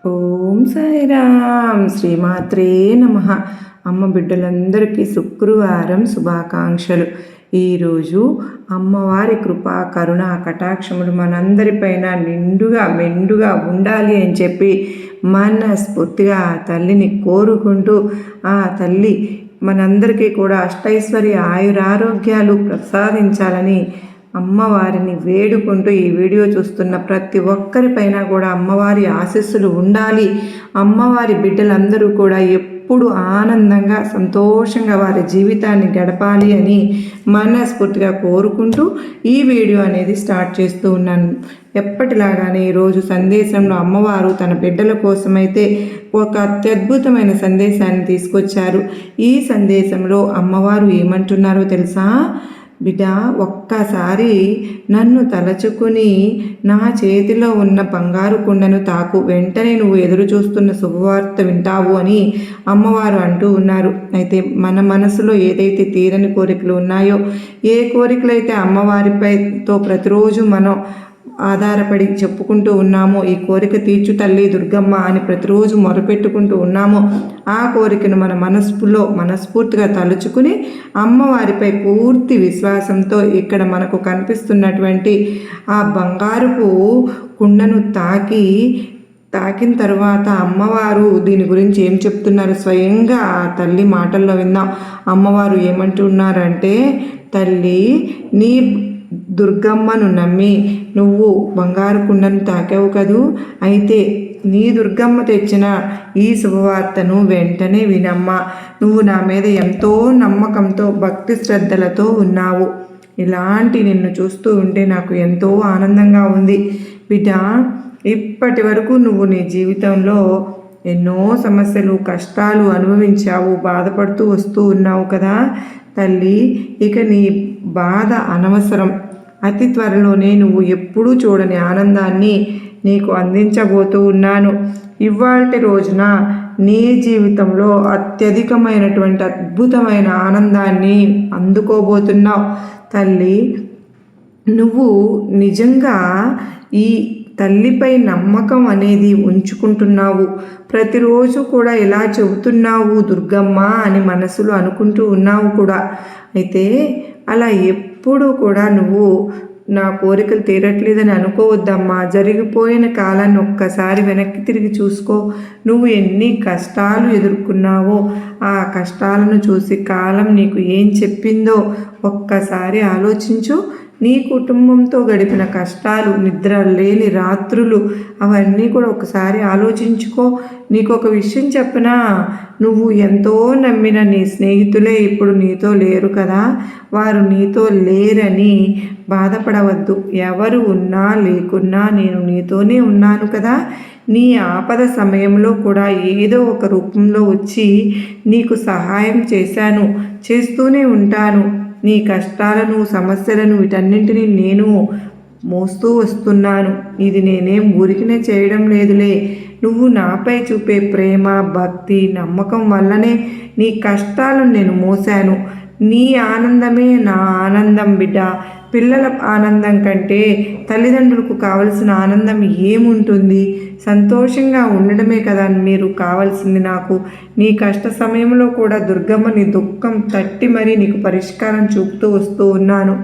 ఓం సాయిరామ్ శ్రీమాత్రే నమ. అమ్మ బిడ్డలందరికీ శుక్రవారం శుభాకాంక్షలు. ఈరోజు అమ్మవారి కృపా కరుణ కటాక్షములు మనందరిపైన నిండుగా మెండుగా ఉండాలి అని చెప్పి మనస్ఫూర్తిగా ఆ తల్లిని కోరుకుంటూ ఆ తల్లి మనందరికీ కూడా అష్టైశ్వర్య ఆయురారోగ్యాలు ప్రసాదించాలని అమ్మవారిని వేడుకుంటూ ఈ వీడియో చూస్తున్న ప్రతి ఒక్కరిపైన కూడా అమ్మవారి ఆశీస్సులు ఉండాలి. అమ్మవారి బిడ్డలందరూ కూడా ఎప్పుడు ఆనందంగా సంతోషంగా వారి జీవితాన్ని గడపాలి అని మనస్ఫూర్తిగా కోరుకుంటూ ఈ వీడియో అనేది స్టార్ట్ చేస్తూ ఉన్నాను. ఎప్పటిలాగానే ఈరోజు సందేశంలో అమ్మవారు తన బిడ్డల కోసమైతే ఒక అత్యద్భుతమైన సందేశాన్ని తీసుకొచ్చారు. ఈ సందేశంలో అమ్మవారు ఏమంటున్నారో తెలుసా? బిడ్డ, ఒక్కసారి నన్ను తలచుకుని నా చేతిలో ఉన్న బంగారు కుండను తాకు, వెంటనే నువ్వు ఎదురు చూస్తున్న శుభవార్త వింటావు అని అమ్మవారు అంటూ ఉన్నారు. అయితే మన మనసులో ఏదైతే తీరని కోరికలు ఉన్నాయో, ఏ కోరికలైతే అమ్మవారిపైతో ప్రతిరోజు మనం ఆధారపడి చెప్పుకుంటూ ఉన్నామో, ఈ కోరిక తీర్చు తల్లి దుర్గమ్మ అని ప్రతిరోజు మొరపెట్టుకుంటూ ఉన్నామో, ఆ కోరికను మన మనస్ఫూర్తిగా తలుచుకుని అమ్మవారిపై పూర్తి విశ్వాసంతో ఇక్కడ మనకు కనిపిస్తున్నటువంటి ఆ బంగారుపు కుండను తాకిన తర్వాత అమ్మవారు దీని గురించి ఏం చెప్తున్నారు స్వయంగా ఆ తల్లి మాటల్లో విందాం. అమ్మవారు ఏమంటున్నారంటే, తల్లి, నీ దుర్గమ్మను నమ్మి నువ్వు బంగారు కుండను తాకావు కదూ, అయితే నీ దుర్గమ్మ తెచ్చిన ఈ శుభవార్తను వెంటనే వినమ్మా. నువ్వు నా మీద ఎంతో నమ్మకంతో భక్తి శ్రద్ధలతో ఉన్నావు. ఇలాంటి నిన్ను చూస్తూ ఉంటే నాకు ఎంతో ఆనందంగా ఉంది. బిడ్డ, ఇప్పటి వరకు నువ్వు నీ జీవితంలో ఎన్నో సమస్యలు కష్టాలు అనుభవించావు, బాధపడుతూ వస్తూ ఉన్నావు కదా తల్లి. ఇక నీ బాధ అనవసరం. అతి త్వరలోనే నువ్వు ఎప్పుడూ చూడని ఆనందాన్ని నీకు అందించబోతూ ఉన్నాను. ఇవాల్టి రోజున నీ జీవితంలో అత్యధికమైనటువంటి అద్భుతమైన ఆనందాన్ని అందుకోబోతున్నావు తల్లి. నువ్వు నిజంగా ఈ తల్లిపై నమ్మకం అనేది ఉంచుకుంటున్నావు. ప్రతిరోజు కూడా ఇలా చెబుతున్నావు దుర్గమ్మ అని మనసులో అనుకుంటూ ఉన్నావు కూడా. అయితే అలా ఎప్పుడు కూడా నువ్వు నా కోరికలు తీరట్లేదని అనుకోవద్దమ్మా. జరిగిపోయిన కాలాన్ని ఒక్కసారి వెనక్కి తిరిగి చూసుకో. నువ్వు ఎన్ని కష్టాలు ఎదుర్కొన్నావో ఆ కష్టాలను చూసి కాలం నీకు ఏం చెప్పిందో ఒక్కసారి ఆలోచించు. నీ కుటుంబంతో గడిపిన కష్టాలు, నిద్ర లేని రాత్రులు, అవన్నీ కూడా ఒకసారి ఆలోచించుకో. నీకు ఒక విషయం చెప్పనా? నువ్వు ఎంతో నమ్మిన నీ స్నేహితులే ఇప్పుడు నీతో లేరు కదా. వారు నీతో లేరని బాధపడవద్దు. ఎవరు ఉన్నా లేకున్నా నేను నీతోనే ఉన్నాను కదా. నీ ఆపద సమయంలో కూడా ఏదో ఒక రూపంలో వచ్చి నీకు సహాయం చేస్తూనే ఉంటాను. నీ కష్టాలను, సమస్యలను వీటన్నింటినీ నేను మోస్తూ వస్తున్నాను. ఇది నేనేం ఊరికినే చేయడం లేదులే. నువ్వు నాపై చూపే ప్రేమ, భక్తి, నమ్మకం వల్లనే నీ కష్టాలను నేను మోసాను. నీ ఆనందమే నా ఆనందం బిడ్డ. పిల్లల ఆనందం కంటే తల్లిదండ్రులకు కావలసిన ఆనందం ఏముంటుంది? సంతోషంగా ఉండడమే కదా మీరు కావాల్సింది నాకు. నీ కష్ట సమయంలో కూడా దుర్గమ్మ నీ దుఃఖం తట్టి మరీ నీకు పరిష్కారం చూపుతూ వస్తూ ఉన్నాను.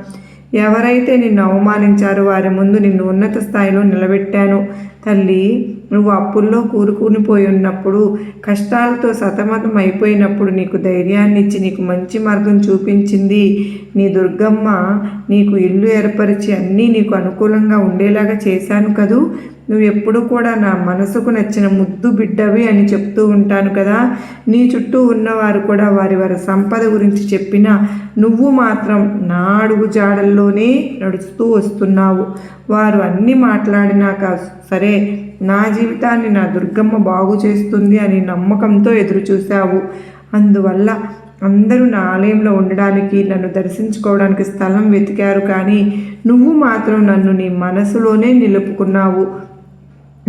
ఎవరైతే నిన్ను అవమానించారో వారి ముందు నిన్ను ఉన్నత స్థాయిలో నిలబెట్టాను తల్లి. నువ్వు అప్పుల్లో కూరుకునిపోయి ఉన్నప్పుడు, కష్టాలతో సతమతం అయిపోయినప్పుడు నీకు ధైర్యాన్ని ఇచ్చి నీకు మంచి మార్గం చూపించింది నీ దుర్గమ్మ. నీకు ఇల్లు ఏర్పరిచి అన్నీ నీకు అనుకూలంగా ఉండేలాగా చేశాను కదూ. నువ్వు ఎప్పుడు కూడా నా మనసుకు నచ్చిన ముద్దు బిడ్డవి అని చెప్తూ ఉంటాను కదా. నీ చుట్టూ ఉన్నవారు కూడా వారి సంపద గురించి చెప్పినా నువ్వు మాత్రం నా అడుగు జాడల్లోనే నడుస్తూ వస్తున్నావు. వారు అన్నీ మాట్లాడినాక సరే, నా జీవితాన్ని నా దుర్గమ్మ బాగు చేస్తుంది అని నమ్మకంతో ఎదురు చూశావు. అందువల్ల అందరూ నా ఆలయంలో ఉండడానికి, నన్ను దర్శించుకోవడానికి స్థలం వెతికారు. కానీ నువ్వు మాత్రం నన్ను నీ మనసులోనే నిలుపుకున్నావు,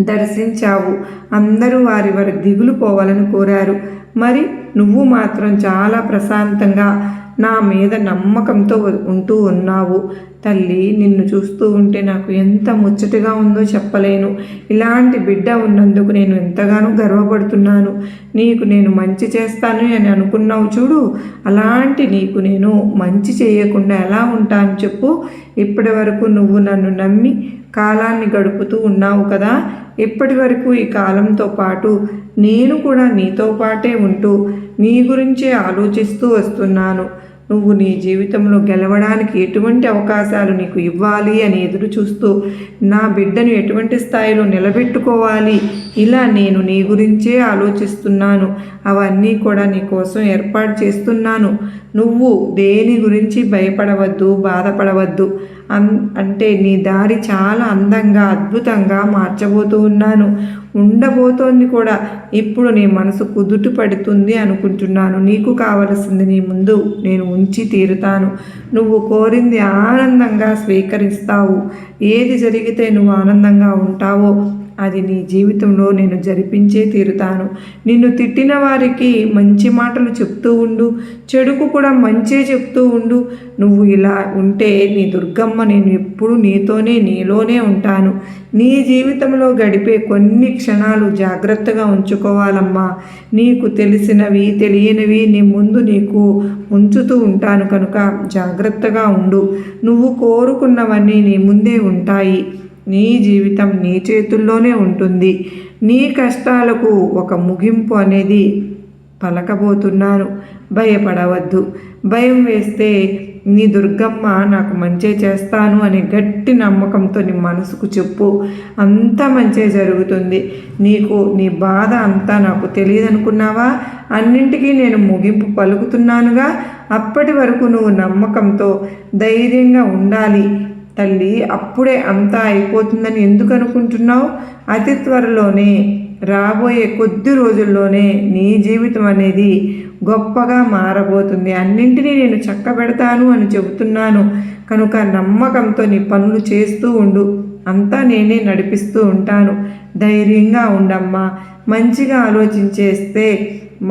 దర్శించావు. అందరూ వారి దిగులు పోవాలని కోరారు. మరి నువ్వు మాత్రం చాలా ప్రశాంతంగా నా మీద నమ్మకంతో ఉంటూ ఉన్నావు తల్లి, నిన్ను చూస్తూ ఉంటే నాకు ఎంత ముచ్చటగా ఉందో చెప్పలేను. ఇలాంటి బిడ్డ ఉన్నందుకు నేను ఎంతగానో గర్వపడుతున్నాను. నీకు నేను మంచి చేస్తాను అని అనుకున్నావు చూడు, అలాంటి నీకు నేను మంచి చేయకుండా ఎలా ఉంటాను చెప్పు? ఇప్పటి వరకు నువ్వు నన్ను నమ్మి కాలాన్ని గడుపుతూ ఉన్నావు కదా. ఇప్పటి వరకు ఈ కాలంతో పాటు నేను కూడా నీతో పాటే ఉంటూ నీ గురించే ఆలోచిస్తూ వస్తున్నాను. నువ్వు నీ జీవితంలో గెలవడానికి ఎటువంటి అవకాశాలు నీకు ఇవ్వాలి అని ఎదురు చూస్తూ నా బిడ్డను ఎటువంటి స్థాయిలో నిలబెట్టుకోవాలి, ఇలా నేను నీ గురించే ఆలోచిస్తున్నాను. అవన్నీ కూడా నీ కోసం ఏర్పాటు చేస్తున్నాను. నువ్వు దేని గురించి భయపడవద్దు, బాధపడవద్దు. అంటే నీ దారి చాలా అందంగా, అద్భుతంగా మార్చబోతూ ఉన్నాను. ఉండబోతోంది కూడా. ఇప్పుడు నీ మనసు కుదుట పడుతుంది అనుకుంటున్నాను. నీకు కావలసింది నీ ముందు నేను ఉంచి తీరుతాను. నువ్వు కోరింది ఆనందంగా స్వీకరిస్తావు. ఏది జరిగితే నువ్వు ఆనందంగా ఉంటావో అది నీ జీవితంలో నేను జరిపించే తీరుతాను. నిన్ను తిట్టిన వారికి మంచి మాటలు చెప్తూ ఉండు, చెడుకు కూడా మంచే చెప్తూ ఉండు. నువ్వు ఇలా ఉంటే నీ దుర్గమ్మ నేను ఎప్పుడు నీతోనే, నీలోనే ఉంటాను. నీ జీవితంలో గడిపే కొన్ని క్షణాలు జాగ్రత్తగా ఉంచుకోవాలమ్మా. నీకు తెలిసినవి, తెలియనివి నీ ముందు నీకు ఉంచుతూ ఉంటాను కనుక జాగ్రత్తగా ఉండు. నువ్వు కోరుకున్నవన్నీ నీ ముందే ఉంటాయి. నీ జీవితం నీ చేతుల్లోనే ఉంటుంది. నీ కష్టాలకు ఒక ముగింపు అనేది పలకబోతున్నాను. భయపడవద్దు. భయం వేస్తే నీ దుర్గమ్మ నాకు మంచే చేస్తాను అనే గట్టి నమ్మకంతో నీ మనసుకు చెప్పు. అంతా మంచే జరుగుతుంది. నీకు నీ బాధ అంతా నాకు తెలియదనుకున్నావా? అన్నింటికీ నేను ముగింపు పలుకుతున్నానుగా. అప్పటి వరకు నువ్వు నమ్మకంతో ధైర్యంగా ఉండాలి తల్లి. అప్పుడే అంతా అయిపోతుందని ఎందుకు అనుకుంటున్నావు? అతి త్వరలోనే, రాబోయే కొద్ది రోజుల్లోనే నీ జీవితం అనేది గొప్పగా మారబోతుంది. అన్నింటినీ నేను చక్కబెడతాను అని చెబుతున్నాను కనుక నమ్మకంతో నీ పనులు చేస్తూ ఉండు. అంతా నేనే నడిపిస్తూ ఉంటాను. ధైర్యంగా ఉండమ్మా. మంచిగా ఆలోచించేస్తే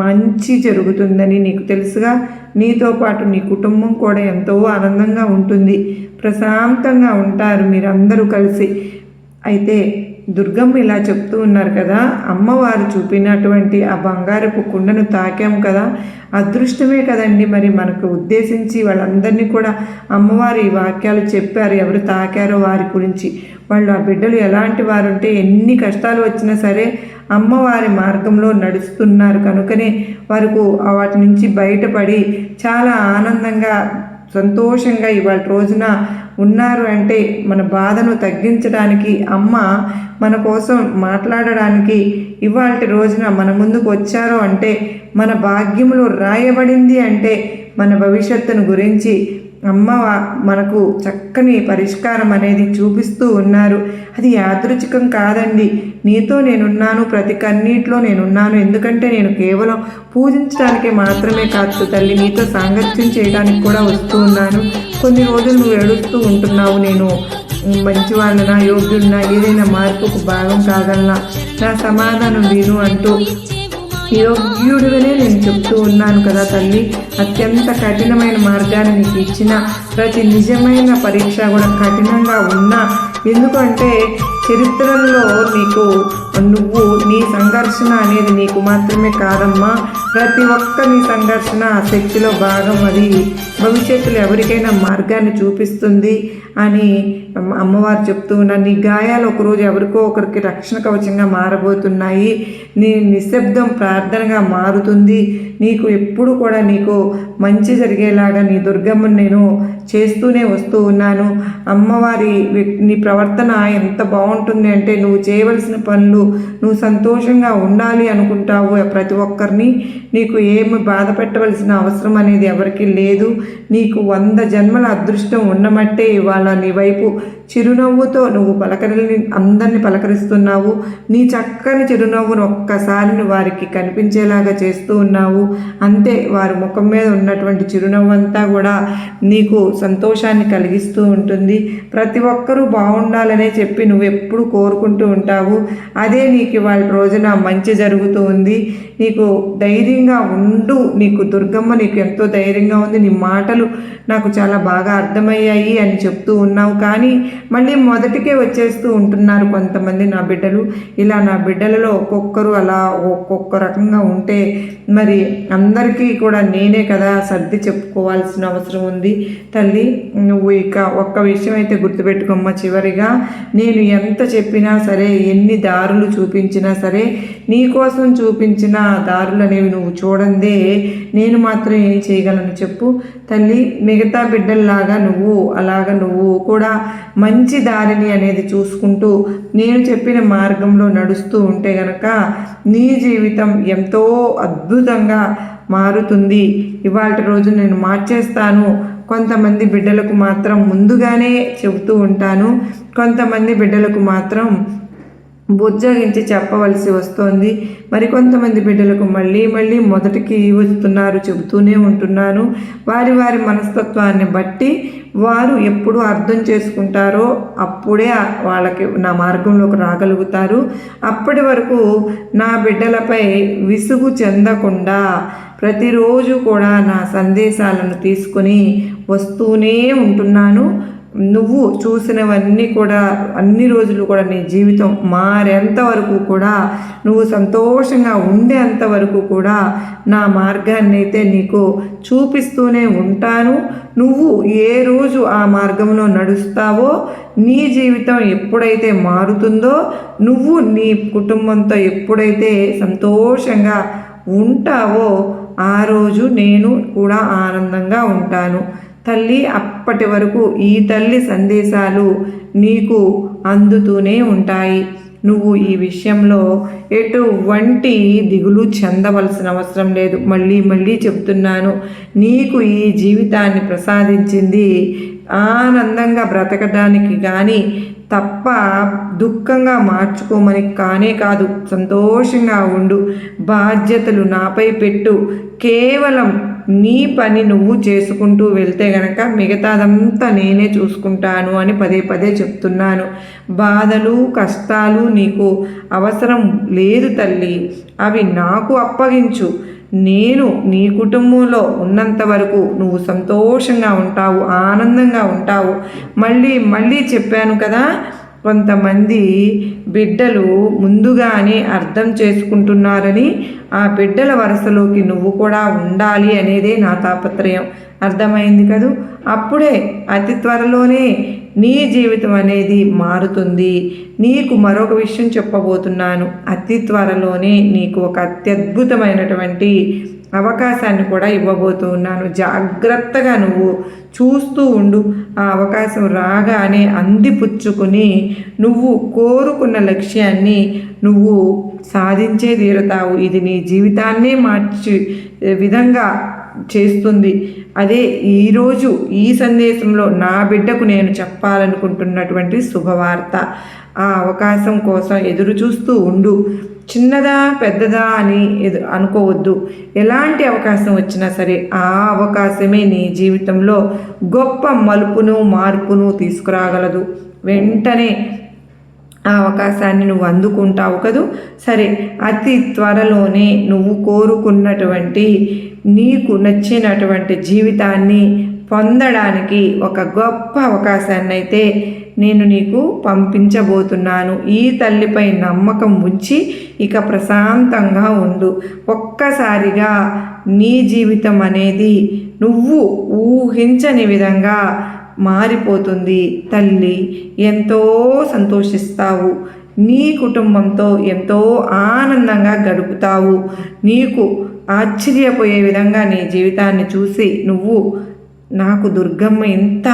మంచి జరుగుతుందని నీకు తెలుసుగా. నీతో పాటు నీ కుటుంబం కూడా ఎంతో ఆనందంగా ఉంటుంది. ప్రశాంతంగా ఉంటారు మీరందరూ కలిసి. అయితే దుర్గమ్మ ఇలా చెప్తూ ఉన్నారు కదా, అమ్మవారు చూపినటువంటి ఆ బంగారపు కుండను తాకాం కదా, అదృష్టమే కదండి. మరి మనకు ఉద్దేశించి వాళ్ళందరినీ కూడా అమ్మవారు ఈ వాక్యాలు చెప్పారు. ఎవరు తాకారో వారి గురించి. వాళ్ళు ఆ బిడ్డలు ఎలాంటి వారు అంటే ఎన్ని కష్టాలు వచ్చినా సరే అమ్మవారి మార్గంలో నడుస్తున్నారు కనుకనే వారికి వాటి నుంచి బయటపడి చాలా ఆనందంగా, సంతోషంగా ఇవాళ రోజున ఉన్నారు. అంటే మన బాధను తగ్గించడానికి అమ్మ మన కోసం మాట్లాడడానికి ఇవాళ రోజున మన ముందుకు వచ్చారో అంటే మన భాగ్యములో రాయబడింది. అంటే మన భవిష్యత్తును గురించి అమ్మ మనకు చక్కని పరిష్కారం అనేది చూపిస్తూ ఉన్నారు. అది యాదృచ్ఛికం కాదండి. నీతో నేనున్నాను, ప్రతి కన్నీటిలో నేనున్నాను. ఎందుకంటే నేను కేవలం పూజించడానికే మాత్రమే కాదు తల్లి, నీతో సాంగత్యం చేయడానికి కూడా వస్తూ ఉన్నాను. కొన్ని రోజులు నువ్వు ఏడుస్తూ ఉంటున్నావు, నేను మంచివాళ్ళనా, యోగ్యుడినా, ఏదైనా మార్పుకు భాగం కాగలనా, నా సమాధానం విను అంటూ యోగ్యుడివనే నేను చెప్తూ ఉన్నాను కదా తల్లి. అత్యంత కఠినమైన మార్గాన్ని నీకు ఇచ్చిన ప్రతి నిజమైన పరీక్ష కూడా కఠినంగా ఉన్నా, ఎందుకంటే చరిత్రలో నీకు నువ్వు నీ సంఘర్షణ అనేది నీకు మాత్రమే కాదమ్మా, ప్రతి ఒక్క నీ సంఘర్షణ ఆ శక్తిలో భాగం. అది భవిష్యత్తులో ఎవరికైనా మార్గాన్ని చూపిస్తుంది అని అమ్మవారు చెప్తూ ఉన్నారు. నీ గాయాలు ఒకరోజు ఎవరికో ఒకరికి రక్షణ కవచంగా మారబోతున్నాయి. నీ నిశ్శబ్దం ప్రార్థనగా మారుతుంది. నీకు ఎప్పుడు కూడా నీకు మంచి జరిగేలాగా నీ దుర్గమ్మను నేను చేస్తూనే వస్తూ ఉన్నాను. అమ్మవారి నీ ప్రవర్తన ఎంత బాగుంటుంది అంటే నువ్వు చేయవలసిన పనులు, నువ్వు సంతోషంగా ఉండాలి అనుకుంటావు ప్రతి ఒక్కరిని. నీకు ఏమి బాధ పెట్టవలసిన అవసరం అనేది ఎవరికి లేదు. నీకు 100 జన్మల అదృష్టం ఉన్నమట్టే ఇవాళ నీ వైపు చిరునవ్వుతో నువ్వు అందరినీ పలకరిస్తున్నావు. నీ చక్కని చిరునవ్వును ఒక్కసారి వారికి కనిపించేలాగా చేస్తూ ఉన్నావు. అంతే వారి ముఖం మీద ఉన్నటువంటి చిరునవ్వు అంతా కూడా నీకు సంతోషాన్ని కలిగిస్తూ ఉంటుంది. ప్రతి ఒక్కరూ బాగుండాలనే చెప్పి నువ్వు ఎప్పుడు కోరుకుంటూ ఉంటావు. అదే నీకు వాళ్ళ రోజున మంచి జరుగుతూ ఉంది. నీకు ధైర్యంగా ఉండు. నీకు దుర్గమ్మ నీకు ఎంతో ధైర్యంగా ఉంది. నీ మాటలు నాకు చాలా బాగా అర్థమయ్యాయి అని చెప్తూ ఉన్నావు. కానీ మళ్ళీ మొదటికే వచ్చేస్తూ ఉంటున్నారు కొంతమంది నా బిడ్డలు. ఇలా నా బిడ్డలలో ఒక్కొక్కరు అలా ఒక్కొక్క రకంగా ఉంటే మరి అందరికీ కూడా నేనే కదా సర్ది చెప్పుకోవాల్సిన అవసరం ఉంది. తల్లి, నువ్వు ఇక ఒక్క విషయం అయితే గుర్తుపెట్టుకోమ్మ. చివరిగా నేను ఎంత చెప్పినా సరే, ఎన్ని దారులు చూపించినా సరే, నీకోసం చూపించిన దారులు అనేవి నువ్వు చూడందే నేను మాత్రం ఏం చేయగలను చెప్పు తల్లి. మిగతా బిడ్డల్లాగా నువ్వు కూడా మంచి దారిని అనేది చూసుకుంటూ నేను చెప్పిన మార్గంలో నడుస్తూ ఉంటే గనక నీ జీవితం ఎంతో అద్భుతంగా మారుతుంది. ఇవాళ రోజు నేను మార్చేస్తాను. కొంతమంది బిడ్డలకు మాత్రం ముందుగానే చెబుతూ ఉంటాను, కొంతమంది బిడ్డలకు మాత్రం బుజ్జగించి చెప్పవలసి వస్తోంది. మరికొంతమంది బిడ్డలకు మళ్ళీ మొదటికి వస్తున్నారు, చెబుతూనే ఉంటున్నాను. వారి మనస్తత్వాన్ని బట్టి వారు ఎప్పుడు అర్థం చేసుకుంటారో అప్పుడే వాళ్ళకి నా మార్గంలోకి రాగలుగుతారు. అప్పటి వరకు నా బిడ్డలపై విసుగు చెందకుండా ప్రతిరోజు కూడా నా సందేశాలను తీసుకొని వస్తూనే ఉంటున్నాను. నువ్వు చూసినవన్నీ కూడా అన్ని రోజులు కూడా నీ జీవితం మారేంత వరకు కూడా, నువ్వు సంతోషంగా ఉండేంత వరకు కూడా నా మార్గాన్ని అయితే నీకు చూపిస్తూనే ఉంటాను. నువ్వు ఏ రోజు ఆ మార్గంలో నడుస్తావో, నీ జీవితం ఎప్పుడైతే మారుతుందో, నువ్వు నీ కుటుంబంతో ఎప్పుడైతే సంతోషంగా ఉంటావో ఆ రోజు నేను కూడా ఆనందంగా ఉంటాను తల్లి. అప్పటి వరకు ఈ తల్లి సందేశాలు నీకు అందుతూనే ఉంటాయి. నువ్వు ఈ విషయంలో ఎటువంటి దిగులు చెందవలసిన అవసరం లేదు. మళ్ళీ చెప్తున్నాను, నీకు ఈ జీవితాన్ని ప్రసాదించింది ఆనందంగా బ్రతకడానికి కానీ తప్ప దుఃఖంగా మార్చుకోమని కానే కాదు. సంతోషంగా ఉండు, బాధ్యతలు నాపై పెట్టు, కేవలం నీ పని నువ్వు చేసుకుంటూ వెళ్తే గనక మిగతాదంతా నేనే చూసుకుంటాను అని పదే చెప్తున్నాను. బాధలు కష్టాలు నీకు అవసరం లేదు తల్లి, అవి నాకు అప్పగించు. నేను నీ కుటుంబంలో ఉన్నంత వరకు నువ్వు సంతోషంగా ఉంటావు, ఆనందంగా ఉంటావు. మళ్ళీ చెప్పాను కదా, కొంతమంది బిడ్డలు ముందుగానే అర్థం చేసుకుంటున్నారని ఆ బిడ్డల వరుసలోకి నువ్వు కూడా ఉండాలి అనేదే నా తాపత్రయం. అర్థమైంది కదూ? అప్పుడే అతి త్వరలోనే నీ జీవితం అనేది మారుతుంది. నీకు మరొక విషయం చెప్పబోతున్నాను. అతి త్వరలోనే నీకు ఒక అత్యద్భుతమైనటువంటి అవకాశాన్ని కూడా ఇవ్వబోతున్నాను. జాగ్రత్తగా నువ్వు చూస్తూ ఉండు. ఆ అవకాశం రాగానే అందిపుచ్చుకుని నువ్వు కోరుకున్న లక్ష్యాన్ని నువ్వు సాధించే తీరుతావు. ఇది నీ జీవితాన్నే మార్చి విధంగా చేస్తుంది. అదే ఈరోజు ఈ సందేశంలో నా బిడ్డకు నేను చెప్పాలనుకుంటున్నటువంటి శుభవార్త. ఆ అవకాశం కోసం ఎదురు చూస్తూ ఉండు. చిన్నదా పెద్దదా అని అనుకోవద్దు. ఎలాంటి అవకాశం వచ్చినా సరే ఆ అవకాశమే నీ జీవితంలో గొప్ప మలుపును మార్పును తీసుకురాగలదు. వెంటనే ఆ అవకాశాన్ని నువ్వు అందుకుంటావు కదూ. సరే, అతి త్వరలోనే నువ్వు కోరుకున్నటువంటి నీకు నచ్చినటువంటి జీవితాన్ని పొందడానికి ఒక గొప్ప అవకాశాన్ని అయితే నేను నీకు పంపించబోతున్నాను. ఈ తల్లిపై నమ్మకం ఉంచి ఇక ప్రశాంతంగా ఉండు. ఒక్కసారిగా నీ జీవితం అనేది నువ్వు ఊహించని విధంగా మారిపోతుంది తల్లి. ఎంతో సంతోషిస్తావు. నీ కుటుంబంతో ఎంతో ఆనందంగా గడుపుతావు. నీకు ఆశ్చర్యపోయే విధంగా నీ జీవితాన్ని చూసి నువ్వు నాకు దుర్గమ్మ ఎంత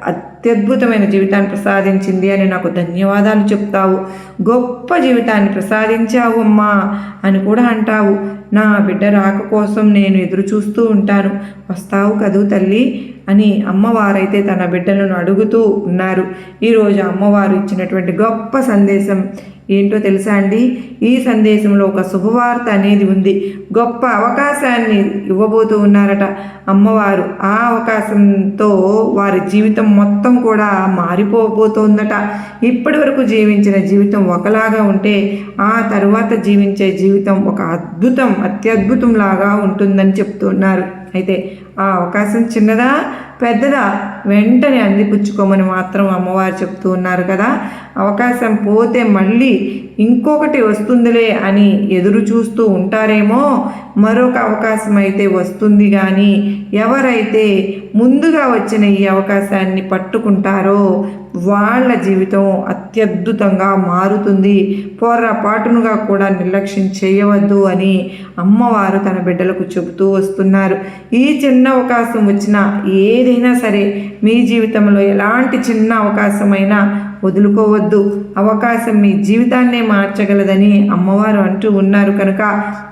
అత్యద్భుతమైన జీవితాన్ని ప్రసాదించింది అని నాకు ధన్యవాదాలు చెప్తావు. గొప్ప జీవితాన్ని ప్రసాదించావు అమ్మా అని కూడా అంటావు. నా బిడ్డ రాక కోసం నేను ఎదురు చూస్తూ ఉంటాను, వస్తావు కదూ తల్లి అని అమ్మవారైతే తన బిడ్డలను అడుగుతూ ఉన్నారు. ఈరోజు అమ్మవారు ఇచ్చినటువంటి గొప్ప సందేశం ఏంటో తెలుసా అండి? ఈ సందేశంలో ఒక శుభవార్త అనేది ఉంది. గొప్ప అవకాశాన్ని ఇవ్వబోతూ ఉన్నారట అమ్మవారు. ఆ అవకాశంతో వారి జీవితం మొత్తం కూడా మారిపోబోతోందట. ఇప్పటి వరకు జీవించిన జీవితం ఒకలాగా ఉంటే ఆ తరువాత జీవించే జీవితం ఒక అత్యద్భుతంలాగా ఉంటుందని చెప్తున్నారు. అయితే ఆ అవకాశం చిన్నదా పెద్దదా వెంటనే అందిపుచ్చుకోమని మాత్రం అమ్మవారు చెప్తూ ఉన్నారు కదా. అవకాశం పోతే మళ్ళీ ఇంకొకటి వస్తుందిలే అని ఎదురు చూస్తూ ఉంటారేమో, మరొక అవకాశం అయితే వస్తుంది. కానీ ఎవరైతే ముందుగా వచ్చిన ఈ అవకాశాన్ని పట్టుకుంటారో వాళ్ళ జీవితం అత్యద్భుతంగా మారుతుంది. పొర్రపాటునుగా కూడా నిర్లక్ష్యం చేయవద్దు అని అమ్మవారు తన బిడ్డలకు చెబుతూ వస్తున్నారు. ఈ చిన్న అవకాశం వచ్చినా ఏదైనా సరే మీ జీవితంలో ఎలాంటి చిన్న అవకాశమైనా వదులుకోవద్దు. అవకాశం మీ జీవితాన్నే మార్చగలదని అమ్మవారు అంటూ ఉన్నారు. కనుక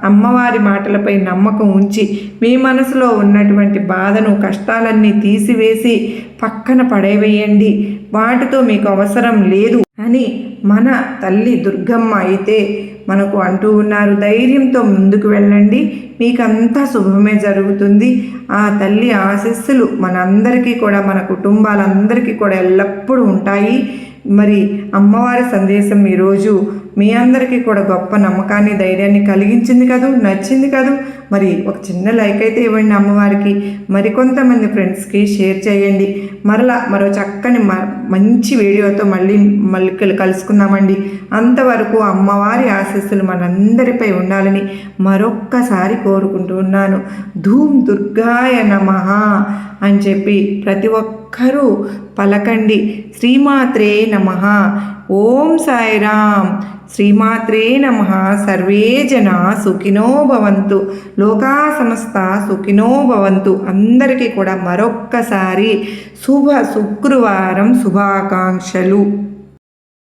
అమ్మవారి మాటలపై నమ్మకం ఉంచి మీ మనసులో ఉన్నటువంటి బాధను కష్టాలన్నీ తీసివేసి పక్కన పడేవేయండి. వాటితో మీకు అవసరం లేదు అని మన తల్లి దుర్గమ్మ అయితే మనకు అంటూ ఉన్నారు. ధైర్యంతో ముందుకు వెళ్ళండి, మీకంతా శుభమే జరుగుతుంది. ఆ తల్లి ఆశీస్సులు మనందరికీ కూడా, మన కుటుంబాలందరికీ కూడా ఎల్లప్పుడూ ఉంటాయి. మరి అమ్మవారి సందేశం ఈరోజు మీ అందరికీ కూడా గొప్ప నమ్మకాన్ని, ధైర్యాన్ని కలిగించింది కదూ, నచ్చింది కదూ. మరి ఒక చిన్న లైక్ అయితే ఇవ్వండి అమ్మవారికి. మరికొంతమంది ఫ్రెండ్స్కి షేర్ చేయండి. మరో చక్కని మంచి వీడియోతో మళ్ళీ కలుసుకుందామండి. అంతవరకు అమ్మవారి ఆశీస్సులు మనందరిపై ఉండాలని మరొక్కసారి కోరుకుంటూ ఉన్నాను. ధూమ్ దుర్గాయ నమః అని చెప్పి ప్రతి ఒక్కరూ పలకండి. శ్రీమాత్రే నమః. ఓం సాయిరామ్. శ్రీమాత్రే నమః. సర్వే జనా సుఖినో భవంతు. లోకా సమస్త సుఖినో భవంతు. అందరికీ కూడా మరొక్కసారి శుక్రవారం శుభాకాంక్షలు.